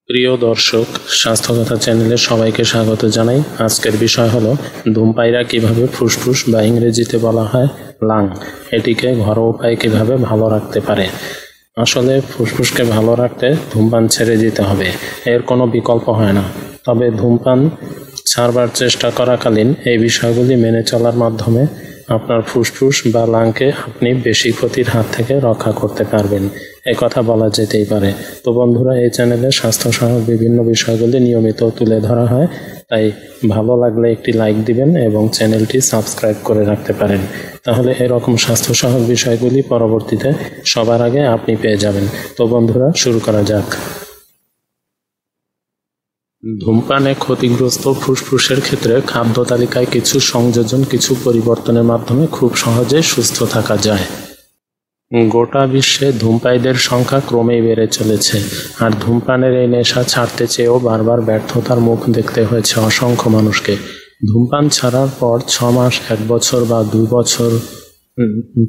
প্রিয় দর্শক, স্বাস্থ্যকথা চ্যানেলে সবাইকে স্বাগত জানাই। আজকের বিষয় হলো ধূমপায়ীরা কিভাবে ফুসফুস বা ইংরেজিতে বলা হয় লাং এটিকে ঘরোয়া উপায়ে কিভাবে ভালো রাখতে পারে। আসলে ফুসফুসকে ভালো রাখতে ধূমপান ছেড়ে দিতে হবে, এর কোনো বিকল্প হয় না। তবে ধূমপান ছাড়বার চেষ্টা করাকালীন এই বিষয়গুলি মেনে চলার মাধ্যমে আপনার ফুসফুস বা লাংকে আপনি বেশি ক্ষতির হাত থেকে রক্ষা করতে পারবেন, এ কথা বলা যেতেই পারে। তো বন্ধুরা, এই চ্যানেলে স্বাস্থ্যসহ বিভিন্ন বিষয়গুলি নিয়মিত তুলে ধরা হয়, তাই ভালো লাগলে একটি লাইক দিবেন এবং চ্যানেলটি সাবস্ক্রাইব করে রাখতে পারেন। তাহলে এরকম স্বাস্থ্যসহ বিষয়গুলি পরবর্তীতে সবার আগে আপনি পেয়ে যাবেন। তো বন্ধুরা, শুরু করা যাক। ধূমপানে ক্ষতিগ্রস্ত ফুসফুসের ক্ষেত্রে খাদ্য তালিকায় কিছু সংযোজন, কিছু পরিবর্তনের মাধ্যমে খুব সহজে সুস্থ থাকা যায়। গোটা বিশ্বে ধূমপায়ীদের সংখ্যা ক্রমেই বেড়ে চলেছে, আর ধূমপানের এই নেশা ছাড়তে চেয়েও বারবার ব্যর্থতার মুখ দেখতে হয়েছে অসংখ্য মানুষকে। ধূমপান ছাড়ার পর 6 মাস, 1 বছর বা 2 বছর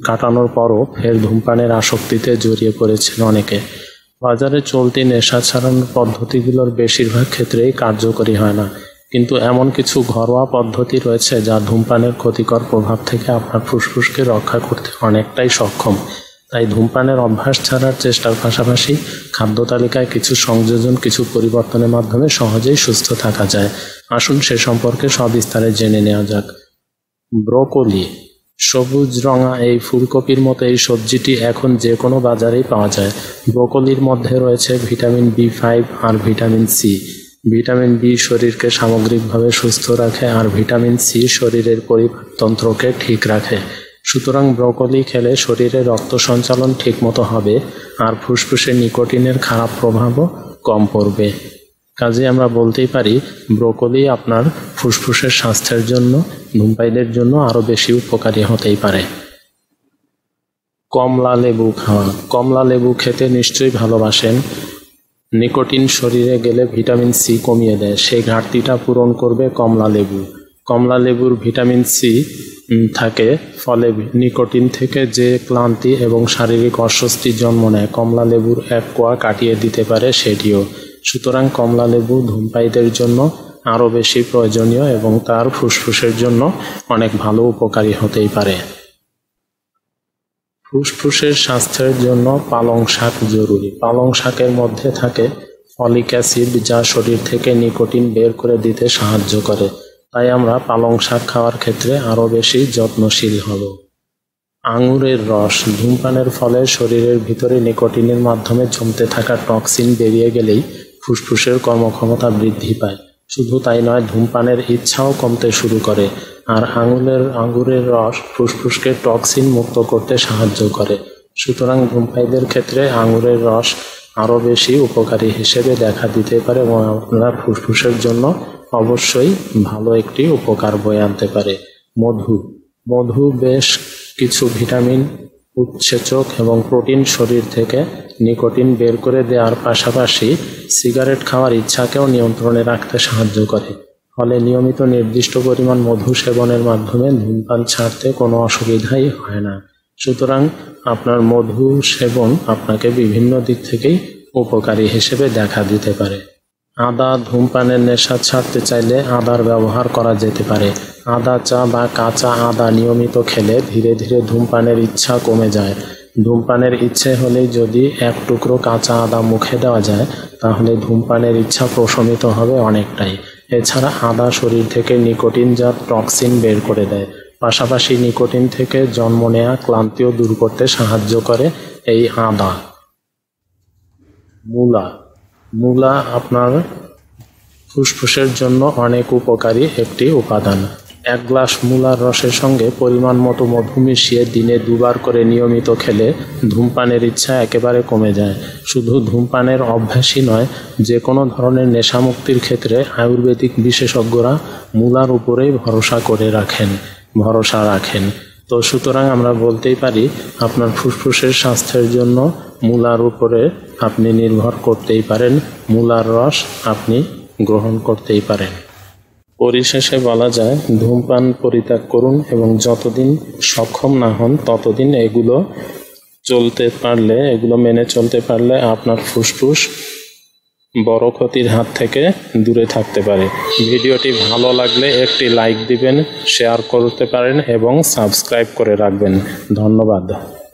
কাটানোর পরও ফের ধূমপানের আসক্তিতে জড়িয়ে পড়েছেন অনেকে। বাজারে চলতি নেশা ছাড়ানোর পদ্ধতিগুলোর বেশিরভাগ ক্ষেত্রেই কার্যকরী হয় না, কিন্তু এমন কিছু ঘরোয়া পদ্ধতি রয়েছে যা ধূমপানের ক্ষতিকর প্রভাব থেকে আপনার ফুসফুসকে রক্ষা করতে অনেকটাই সক্ষম। তাই ধূমপানের অভ্যাস ছাড়ার চেষ্টার পাশাপাশি খাদ্য তালিকায় কিছু সংযোজন, কিছু পরিবর্তনের মাধ্যমে সহজেই সুস্থ থাকা যায়। আসুন সে সম্পর্কে সবিস্তারে জেনে নেওয়া যাক। ব্রোকলি, সবুজ রঙা এই ফুলকপির মতো এই সবজিটি এখন যে কোনো বাজারেই পাওয়া যায়। ব্রোকলির মধ্যে রয়েছে ভিটামিন B5 আর ভিটামিন সি। ভিটামিন বি শরীরকে সামগ্রিকভাবে সুস্থ রাখে, আর ভিটামিন সি শরীরের পরিপাকতন্ত্রকে ঠিক রাখে। সুতরাং ব্রোকলি খেলে শরীরে রক্ত সঞ্চালন ঠিকমতো হবে, আর ফুসফুসে নিকোটিনের খারাপ প্রভাবও কম পড়বে। কাজে আমরা বলতেই পারি ব্রোকলি আপনার ফুসফুসের স্বাস্থ্যের জন্য, ধূমপায়ীদের জন্য আরও বেশি উপকারী হতেই পারে। কমলা লেবু খাওয়া। কমলা লেবু খেতে নিশ্চয়ই ভালোবাসেন। নিকোটিন শরীরে গেলে ভিটামিন সি কমিয়ে দেয়, সেই ঘাটতিটা পূরণ করবে কমলা লেবু। কমলা লেবুর ভিটামিন সি থাকে, ফলে নিকোটিন থেকে যে ক্লান্তি এবং শারীরিক অস্বস্তি জন্ম নেয়, কমলা লেবুর এক কোয়া কাটিয়ে দিতে পারে সেটিও। সুতরাং কমলা লেবু ধূমপায়ীদের জন্য আরও বেশি প্রয়োজনীয় এবং তার ফুসফুসের জন্য অনেক ভালো উপকারী হতেই পারে। ফুসফুসের স্বাস্থ্যের জন্য পালং শাক জরুরি। পালং শাকের মধ্যে থাকে ফলিক অ্যাসিড, যা শরীর থেকে নিকোটিন বের করে দিতে সাহায্য করে। তাই আমরা পালং শাক খাওয়ার ক্ষেত্রে আরও বেশি যত্নশীল হব। আঙুরের রস। ধূমপানের ফলে শরীরের ভিতরে নিকোটিনের মাধ্যমে জমতে থাকা টক্সিন বেরিয়ে গেলেই ফুসফুসের কর্মক্ষমতা বৃদ্ধি পায়। শুধু তাই নয়, ধূমপানের ইচ্ছাও কমতে শুরু করে, আর আঙুরের রস ফুসফুসকে টক্সিন মুক্ত করতে সাহায্য করে। সুতরাং ধূমপায়ীদের ক্ষেত্রে আঙুরের রস আরও বেশি উপকারী হিসেবে দেখা দিতে পারে এবং আপনার ফুসফুসের জন্য অবশ্যই ভালো একটি উপকার বয়ে আনতে পারে। মধু বেশ কিছু ভিটামিন, উৎসেচক এবং প্রোটিন শরীর থেকে নিকোটিন বের করে দেওয়ার পাশাপাশি সিগারেট খাওয়ার ইচ্ছাকেও নিয়ন্ত্রণে রাখতে সাহায্য করে। ফলে নিয়মিত নির্দিষ্ট পরিমাণ মধু সেবনের মাধ্যমে ধূমপান ছাড়তে কোনো অসুবিধাই হয় না। সুতরাং আপনার মধু সেবন আপনাকে বিভিন্ন দিক থেকেই উপকারী হিসেবে দেখা দিতে পারে। আদা। ধূমপানের নেশা ছাড়তে চাইলে আদার ব্যবহার করা যেতে পারে। আদা চা বা কাঁচা আদা নিয়মিত খেলে ধীরে ধীরে ধূমপানের ইচ্ছা কমে যায়। ধূমপানের ইচ্ছে হলেই যদি 1 টুকরো কাঁচা আদা মুখে দেওয়া যায়, তাহলে ধূমপানের ইচ্ছা প্রশমিত হবে অনেকটাই। এছাড়া আদা শরীর থেকে নিকোটিনজাত টক্সিন বের করে দেয়, পাশাপাশি নিকোটিন থেকে জন্ম নেওয়া ক্লান্তিও দূর করতে সাহায্য করে এই আদা। মূলা আপনার ফুসফুসের জন্য অনেক উপকারী একটি উপাদান। 1 গ্লাস মূলার রসের সঙ্গে পরিমাণ মতো মধু মিশিয়ে দিনে 2 বার করে নিয়মিত খেলে ধূমপানের ইচ্ছা একেবারে কমে যায়। শুধু ধূমপানের অভ্যাসই নয়, যে কোনো ধরনের নেশামুক্তির ক্ষেত্রে আয়ুর্বেদিক বিশেষজ্ঞরা মূলার উপরেই ভরসা রাখেন। তো সুতরাং আমরা বলতেই পারি আপনার ফুসফুসের স্বাস্থ্যের জন্য মূলার উপরে আপনি নির্ভর করতেই পারেন, মূলার রস আপনি গ্রহণ করতেই পারেন। পরিশেষে বলা যায়, ধূমপান পরিত্যাগ করুন এবং যতদিন সক্ষম না হন ততদিন এগুলো মেনে চলতে পারলে আপনার ফুসফুস বড় ক্ষতির হাত থেকে দূরে থাকতে পারে। ভিডিওটি ভালো লাগলে একটি লাইক দিবেন, শেয়ার করতে পারেন এবং সাবস্ক্রাইব করে রাখবেন। ধন্যবাদ।